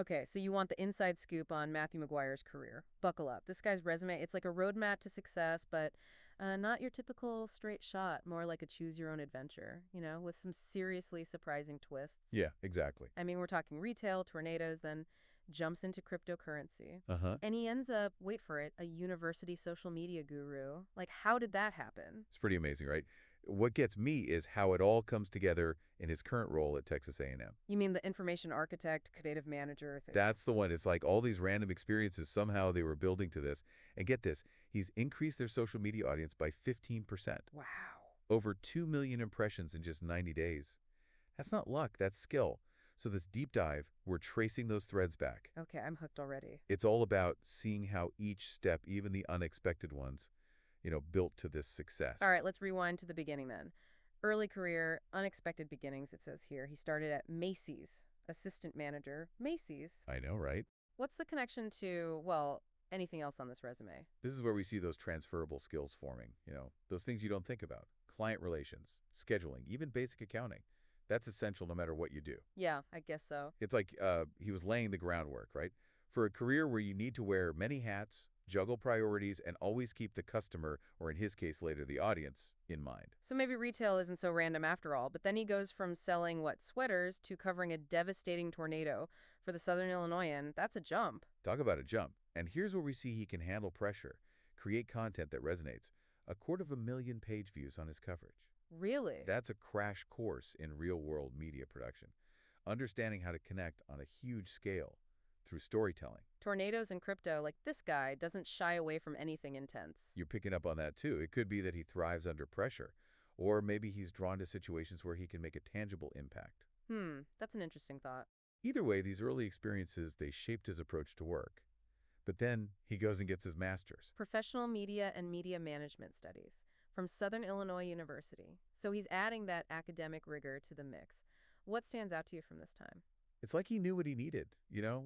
Okay, so you want the inside scoop on Matthew McGuire's career. Buckle up. This guy's resume, it's like a roadmap to success, but not your typical straight shot, more like a choose-your-own-adventure, with some seriously surprising twists. Yeah, exactly. I mean, we're talking retail, tornadoes, then jumps into cryptocurrency. Uh-huh. And he ends up, wait for it, a university social media guru. Like, how did that happen? It's pretty amazing, right? What gets me is how it all comes together in his current role at Texas A&M. You mean the information architect, creative manager thing? That's the one. It's like all these random experiences, somehow they were building to this. And get this, he's increased their social media audience by 15%. Wow. Over 2 million impressions in just 90 days. That's not luck, that's skill. So this deep dive, we're tracing those threads back. Okay, I'm hooked already. It's all about seeing how each step, even the unexpected ones, built to this success. All right, let's rewind to the beginning then. Early career, unexpected beginnings, it says here. He started at Macy's, assistant manager. Macy's? I know, right? What's the connection to, well, anything else on this resume? This is where we see those transferable skills forming, those things you don't think about. Client relations, scheduling, even basic accounting. That's essential no matter what you do. Yeah, I guess so. It's like he was laying the groundwork, right? For a career where you need to wear many hats, juggle priorities, and always keep the customer, or in his case later the audience, in mind. So maybe retail isn't so random after all, but then he goes from selling, sweaters to covering a devastating tornado for the Southern Illinoisan. That's a jump. Talk about a jump. And here's where we see he can handle pressure, create content that resonates. 250,000 page views on his coverage. Really? That's a crash course in real-world media production. Understanding how to connect on a huge scale through storytelling. Tornadoes and crypto, like this guy, doesn't shy away from anything intense. You're picking up on that too. It could be that he thrives under pressure, or maybe he's drawn to situations where he can make a tangible impact. That's an interesting thought. Either way, these early experiences, they shaped his approach to work. But then he goes and gets his master's. Professional Media and Media Management Studies from Southern Illinois University. So he's adding that academic rigor to the mix. What stands out to you from this time? It's like he knew what he needed.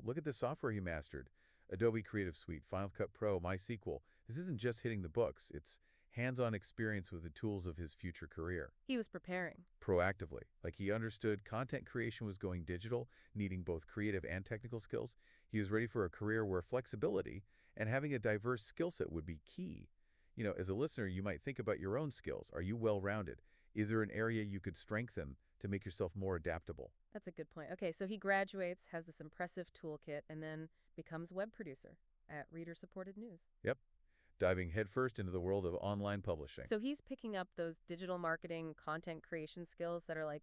Look at the software he mastered. Adobe Creative Suite, Final Cut Pro, MySQL. This isn't just hitting the books. It's hands-on experience with the tools of his future career. He was preparing. Proactively. Like he understood content creation was going digital, needing both creative and technical skills. He was ready for a career where flexibility and having a diverse skill set would be key. As a listener, you might think about your own skills. Are you well-rounded? Is there an area you could strengthen to make yourself more adaptable? That's a good point. Okay, so he graduates, has this impressive toolkit, and then becomes web producer at Reader-Supported News. Yep. Diving headfirst into the world of online publishing. So he's picking up those digital marketing, content creation skills that are like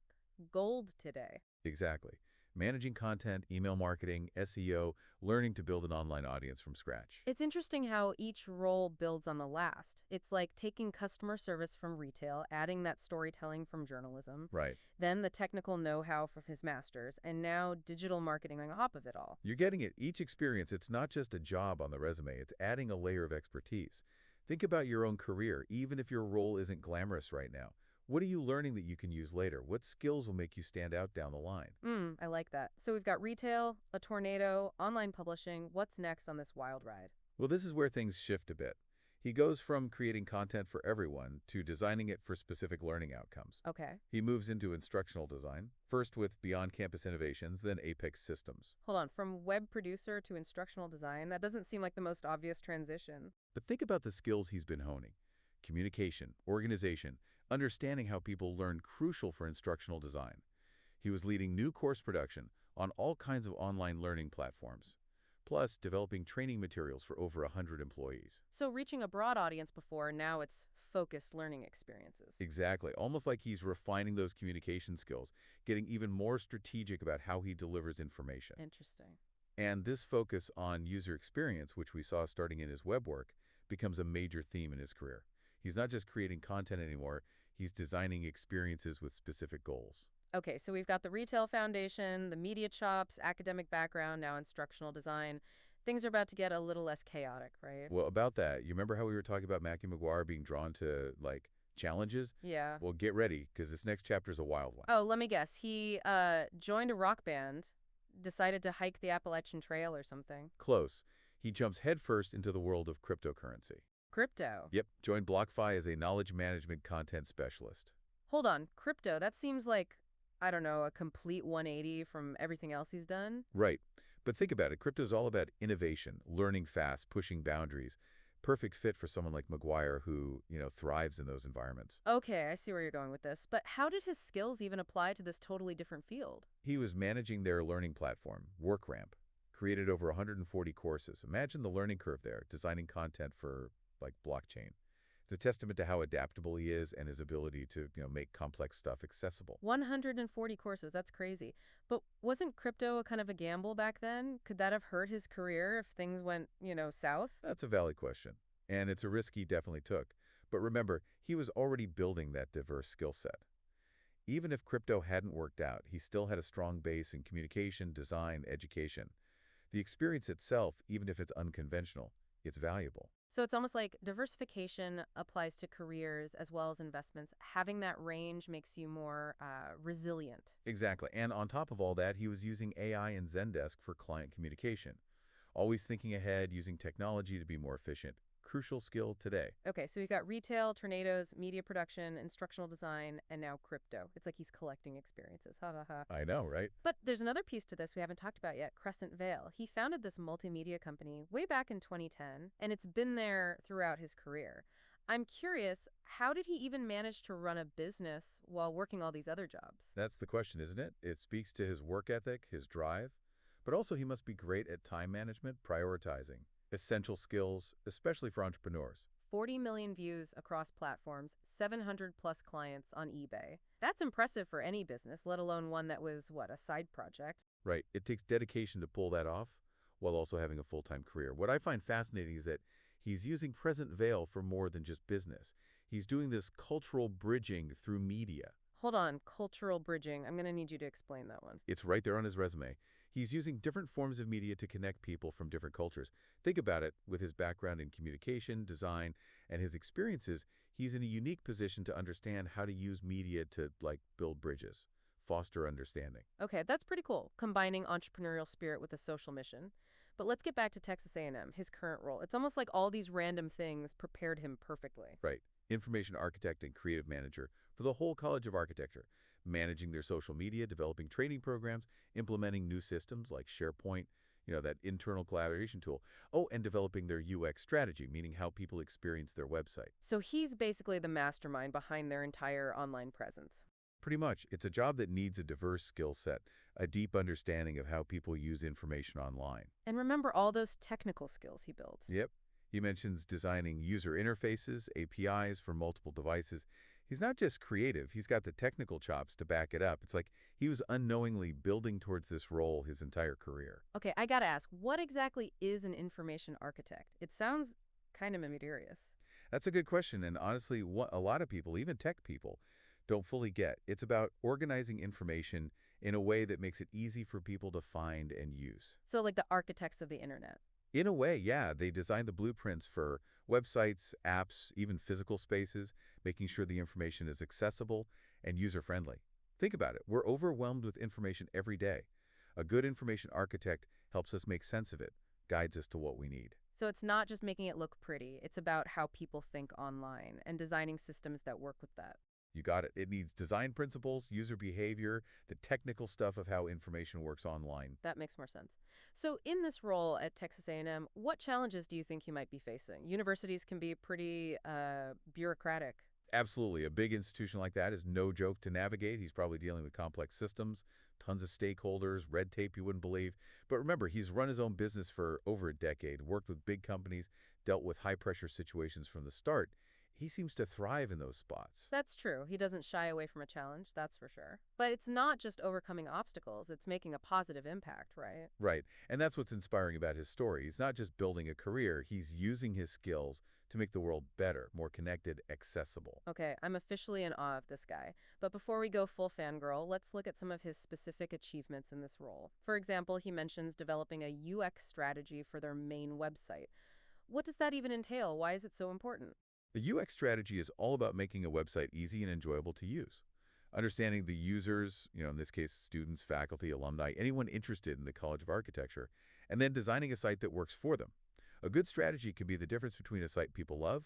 gold today. Exactly. Managing content, email marketing, SEO, learning to build an online audience from scratch. It's interesting how each role builds on the last. It's like taking customer service from retail, adding that storytelling from journalism, Right. then the technical know-how from his master's, and now digital marketing on top of it all. You're getting it. Each experience, it's not just a job on the resume. It's adding a layer of expertise. Think about your own career, even if your role isn't glamorous right now. What are you learning that you can use later? What skills will make you stand out down the line? I like that. So we've got retail, a tornado, online publishing. What's next on this wild ride? Well, this is where things shift a bit. He goes from creating content for everyone to designing it for specific learning outcomes. Okay. He moves into instructional design, first with Beyond Campus Innovations, then Apex Systems. Hold on. From web producer to instructional design, that doesn't seem like the most obvious transition. But think about the skills he's been honing. Communication, organization, understanding how people learn, crucial for instructional design. He was leading new course production on all kinds of online learning platforms, plus developing training materials for over 100 employees. So reaching a broad audience before, now it's focused learning experiences. Exactly. Almost like he's refining those communication skills, getting even more strategic about how he delivers information. Interesting. And this focus on user experience, which we saw starting in his web work, becomes a major theme in his career. He's not just creating content anymore, he's designing experiences with specific goals. Okay, so we've got the retail foundation, the media chops, academic background, now instructional design. Things are about to get a little less chaotic, right? Well, about that, you remember how we were talking about Matthew McGuire being drawn to, challenges? Yeah. Well, get ready, because this next chapter is a wild one. Oh, let me guess. He joined a rock band, decided to hike the Appalachian Trail or something. Close. He jumps headfirst into the world of cryptocurrency. Crypto? Yep, joined BlockFi as a knowledge management content specialist. Hold on. Crypto, that seems like, I don't know, a complete 180 from everything else he's done? Right. But think about it. Crypto is all about innovation, learning fast, pushing boundaries. Perfect fit for someone like McGuire who, thrives in those environments. Okay, I see where you're going with this. But how did his skills even apply to this totally different field? He was managing their learning platform, WorkRamp, created over 140 courses. Imagine the learning curve there, designing content for, like, blockchain. It's a testament to how adaptable he is and his ability to, make complex stuff accessible. 140 courses, that's crazy. But wasn't crypto a kind of a gamble back then? Could that have hurt his career if things went, south? That's a valid question, and it's a risk he definitely took. But remember, he was already building that diverse skill set. Even if crypto hadn't worked out, he still had a strong base in communication, design, education. The experience itself, even if it's unconventional, it's valuable. So it's almost like diversification applies to careers as well as investments. Having that range makes you more resilient. Exactly. And on top of all that, he was using AI and Zendesk for client communication. Always thinking ahead, using technology to be more efficient. Crucial skill today. Okay, so we've got retail, tornadoes, media production, instructional design, and now crypto. It's like he's collecting experiences. Ha ha ha. I know, right? But there's another piece to this we haven't talked about yet, Crescent Vale. He founded this multimedia company way back in 2010, and it's been there throughout his career. I'm curious, how did he even manage to run a business while working all these other jobs? That's the question, isn't it? It speaks to his work ethic, his drive, but also he must be great at time management, prioritizing. Essential skills, especially for entrepreneurs. 40 million views across platforms, 700 plus clients on eBay. That's impressive for any business, let alone one that was, what, a side project? Right. It takes dedication to pull that off while also having a full-time career. What I find fascinating is that he's using Present Veil for more than just business. He's doing this cultural bridging through media. Hold on, cultural bridging. I'm going to need you to explain that one. It's right there on his resume. He's using different forms of media to connect people from different cultures. Think about it. With his background in communication, design, and his experiences, he's in a unique position to understand how to use media to, like, build bridges, foster understanding. Okay, that's pretty cool, combining entrepreneurial spirit with a social mission. But let's get back to Texas A&M, his current role. It's almost like all these random things prepared him perfectly. Right. Information architect and creative manager for the whole College of Architecture, managing their social media, developing training programs, implementing new systems like SharePoint, that internal collaboration tool. Oh, and developing their UX strategy, meaning how people experience their website. So he's basically the mastermind behind their entire online presence. Pretty much, it's a job that needs a diverse skill set, a deep understanding of how people use information online. And remember all those technical skills he built. Yep. He mentions designing user interfaces, APIs for multiple devices. He's not just creative, he's got the technical chops to back it up. It's like he was unknowingly building towards this role his entire career. Okay, I gotta ask, what exactly is an information architect? It sounds kind of mysterious. That's a good question, and honestly, what a lot of people, even tech people, don't fully get. It's about organizing information in a way that makes it easy for people to find and use. So like the architects of the internet. In a way, yeah, they design the blueprints for websites, apps, even physical spaces, making sure the information is accessible and user-friendly. Think about it. We're overwhelmed with information every day. A good information architect helps us make sense of it, guides us to what we need. So it's not just making it look pretty, it's about how people think online and designing systems that work with that. You got it. It needs design principles, user behavior, the technical stuff of how information works online. That makes more sense. So in this role at Texas A&M, what challenges do you think you might be facing? Universities can be pretty bureaucratic. Absolutely. A big institution like that is no joke to navigate. He's probably dealing with complex systems, tons of stakeholders, red tape you wouldn't believe. But remember, he's run his own business for over a decade, worked with big companies, dealt with high-pressure situations from the start. He seems to thrive in those spots. That's true. He doesn't shy away from a challenge, that's for sure. But it's not just overcoming obstacles, it's making a positive impact, right? Right. And that's what's inspiring about his story. He's not just building a career, he's using his skills to make the world better, more connected, accessible. Okay, I'm officially in awe of this guy. But before we go full fangirl, let's look at some of his specific achievements in this role. For example, he mentions developing a UX strategy for their main website. What does that even entail? Why is it so important? The UX strategy is all about making a website easy and enjoyable to use. Understanding the users, in this case, students, faculty, alumni, anyone interested in the College of Architecture, and then designing a site that works for them. A good strategy can be the difference between a site people love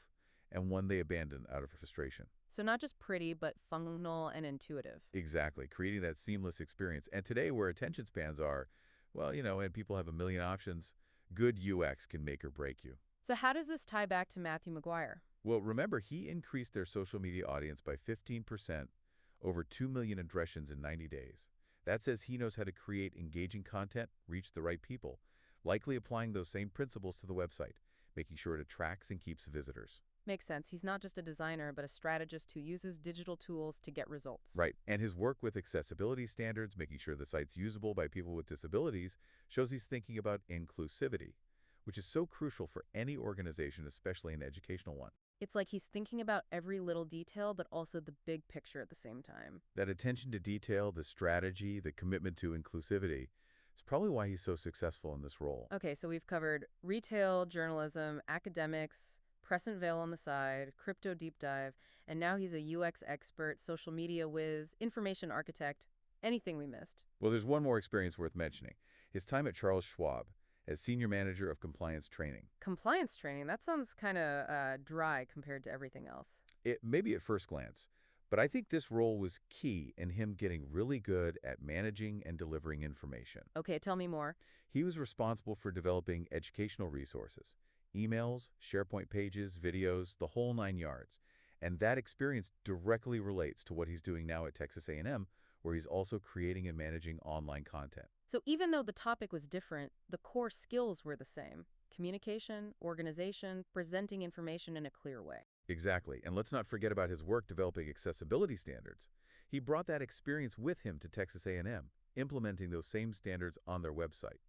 and one they abandon out of frustration. So not just pretty, but functional and intuitive. Exactly, creating that seamless experience. And today, where attention spans are, Well, and people have a million options. Good UX can make or break you. So how does this tie back to Matthew McGuire? Well, remember, he increased their social media audience by 15%, over 2 million impressions in 90 days. That says he knows how to create engaging content, reach the right people, likely applying those same principles to the website, making sure it attracts and keeps visitors. Makes sense. He's not just a designer, but a strategist who uses digital tools to get results. Right, and his work with accessibility standards, making sure the site's usable by people with disabilities, shows he's thinking about inclusivity, which is so crucial for any organization, especially an educational one. It's like he's thinking about every little detail, but also the big picture at the same time. That attention to detail, the strategy, the commitment to inclusivity is probably why he's so successful in this role. Okay, so we've covered retail, journalism, academics, Crescentvale on the side, crypto deep dive, and now he's a UX expert, social media whiz, information architect. Anything we missed? Well, there's one more experience worth mentioning. His time at Charles Schwab as Senior Manager of Compliance Training. Compliance training, that sounds kind of dry compared to everything else. It may be at first glance, but I think this role was key in him getting really good at managing and delivering information. Okay, tell me more. He was responsible for developing educational resources, emails, SharePoint pages, videos, the whole 9 yards. And that experience directly relates to what he's doing now at Texas A&M, where he's also creating and managing online content. So even though the topic was different, the core skills were the same. Communication, organization, presenting information in a clear way. Exactly. And let's not forget about his work developing accessibility standards. He brought that experience with him to Texas A&M, implementing those same standards on their website.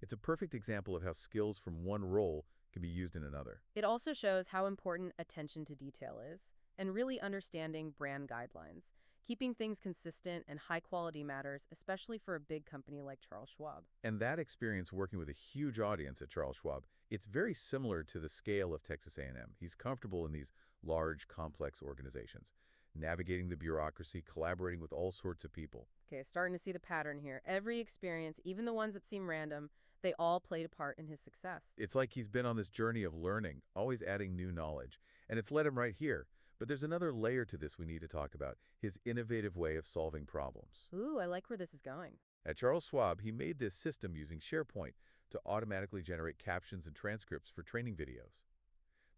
It's a perfect example of how skills from one role can be used in another. It also shows how important attention to detail is, and really understanding brand guidelines. Keeping things consistent and high quality matters, especially for a big company like Charles Schwab. And that experience working with a huge audience at Charles Schwab, it's very similar to the scale of Texas A&M. He's comfortable in these large, complex organizations, navigating the bureaucracy, collaborating with all sorts of people. Okay, starting to see the pattern here. Every experience, even the ones that seem random, they all played a part in his success. It's like he's been on this journey of learning, always adding new knowledge, and it's led him right here. But there's another layer to this we need to talk about, his innovative way of solving problems. Ooh, I like where this is going. At Charles Schwab, he made this system using SharePoint to automatically generate captions and transcripts for training videos.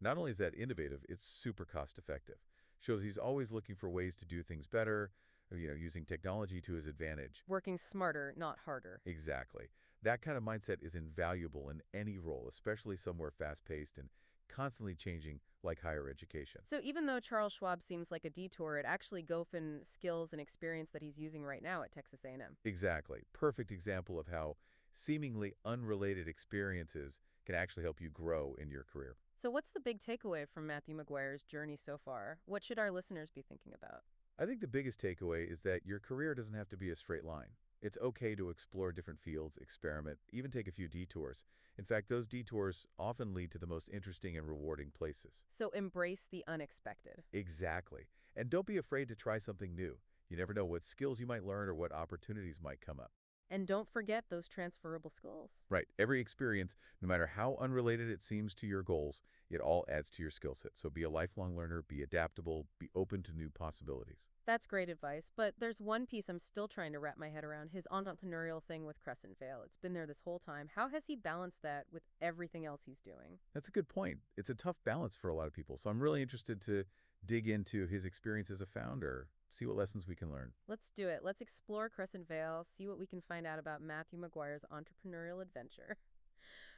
Not only is that innovative, it's super cost-effective. Shows he's always looking for ways to do things better, using technology to his advantage. Working smarter, not harder. Exactly. That kind of mindset is invaluable in any role, especially somewhere fast-paced and constantly changing like higher education. So even though Charles Schwab seems like a detour, it actually Goffin skills and experience that he's using right now at Texas A&M. Exactly. Perfect example of how seemingly unrelated experiences can actually help you grow in your career. So what's the big takeaway from Matthew McGuire's journey so far? What should our listeners be thinking about? I think the biggest takeaway is that your career doesn't have to be a straight line. It's okay to explore different fields, experiment, even take a few detours. In fact, those detours often lead to the most interesting and rewarding places. So embrace the unexpected. Exactly. And don't be afraid to try something new. You never know what skills you might learn or what opportunities might come up. And don't forget those transferable skills. Right. Every experience, no matter how unrelated it seems to your goals, it all adds to your skill set. So be a lifelong learner, be adaptable, be open to new possibilities. That's great advice, but there's one piece I'm still trying to wrap my head around, his entrepreneurial thing with Crescentvale. It's been there this whole time. How has he balanced that with everything else he's doing? That's a good point. It's a tough balance for a lot of people. So I'm really interested to dig into his experience as a founder, see what lessons we can learn. Let's do it. Let's explore Crescentvale, see what we can find out about Matthew McGuire's entrepreneurial adventure.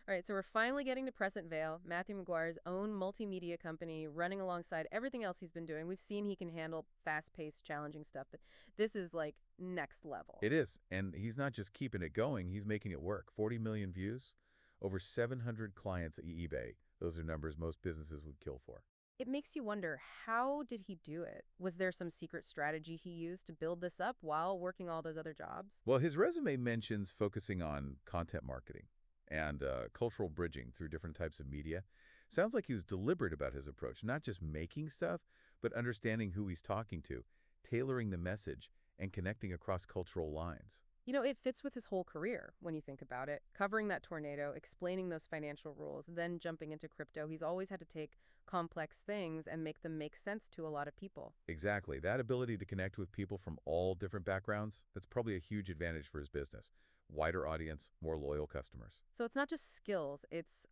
All right, so we're finally getting to Crescentvale, Matthew McGuire's own multimedia company running alongside everything else he's been doing. We've seen he can handle fast-paced, challenging stuff, but this is like next level. It is, and he's not just keeping it going, he's making it work. 40 million views, over 700 clients at eBay. Those are numbers most businesses would kill for. It makes you wonder, how did he do it? Was there some secret strategy he used to build this up while working all those other jobs? Well, his resume mentions focusing on content marketing and cultural bridging through different types of media. Sounds like he was deliberate about his approach, not just making stuff, but understanding who he's talking to, tailoring the message, and connecting across cultural lines. You know, it fits with his whole career when you think about it. Covering that tornado, explaining those financial rules, then jumping into crypto. He's always had to take complex things and make them make sense to a lot of people. Exactly. That ability to connect with people from all different backgrounds, that's probably a huge advantage for his business. wider audience, more loyal customers. So it's not just skills, it's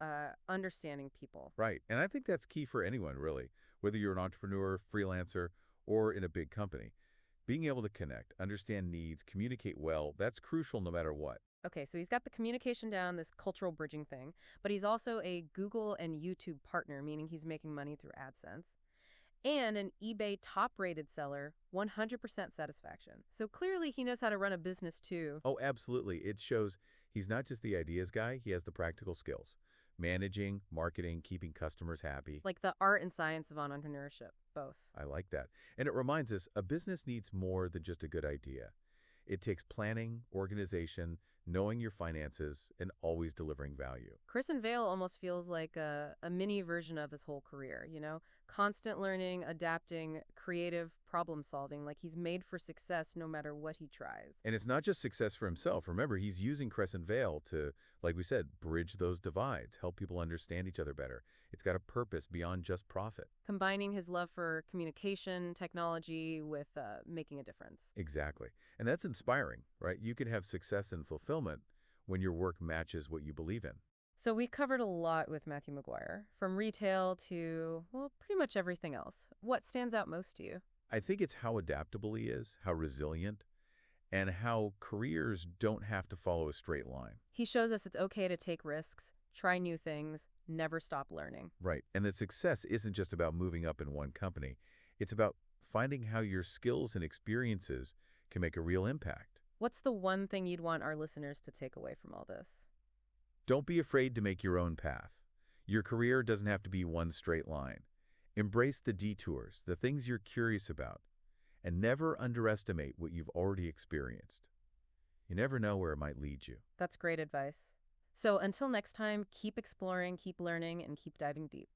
understanding people. Right. And I think that's key for anyone, really, whether you're an entrepreneur, freelancer, or in a big company. Being able to connect, understand needs, communicate well, that's crucial no matter what. Okay, so he's got the communication down, this cultural bridging thing, but he's also a Google and YouTube partner, meaning he's making money through AdSense, and an eBay top-rated seller, 100% satisfaction. So clearly he knows how to run a business too, Oh, absolutely. It shows he's not just the ideas guy, he has the practical skills. Managing, marketing, keeping customers happy. like the art and science of entrepreneurship, both. I like that. And it reminds us a business needs more than just a good idea. It takes planning, organization, knowing your finances, and always delivering value. Chris and Vale almost feels like a mini version of his whole career, you know? Constant learning, adapting, creative problem solving, like he's made for success no matter what he tries. And it's not just success for himself. Remember, he's using Crescent Vale to, like we said, bridge those divides, help people understand each other better. It's got a purpose beyond just profit. Combining his love for communication, technology with making a difference. Exactly. And that's inspiring, right? You can have success and fulfillment when your work matches what you believe in. So we covered a lot with Matthew McGuire, from retail to, well, pretty much everything else. What stands out most to you? I think it's how adaptable he is, how resilient, and how careers don't have to follow a straight line. He shows us it's okay to take risks, try new things, never stop learning. Right. And that success isn't just about moving up in one company. It's about finding how your skills and experiences can make a real impact. What's the one thing you'd want our listeners to take away from all this? Don't be afraid to make your own path. Your career doesn't have to be one straight line. Embrace the detours, the things you're curious about, and never underestimate what you've already experienced. You never know where it might lead you. That's great advice. So until next time, keep exploring, keep learning, and keep diving deep.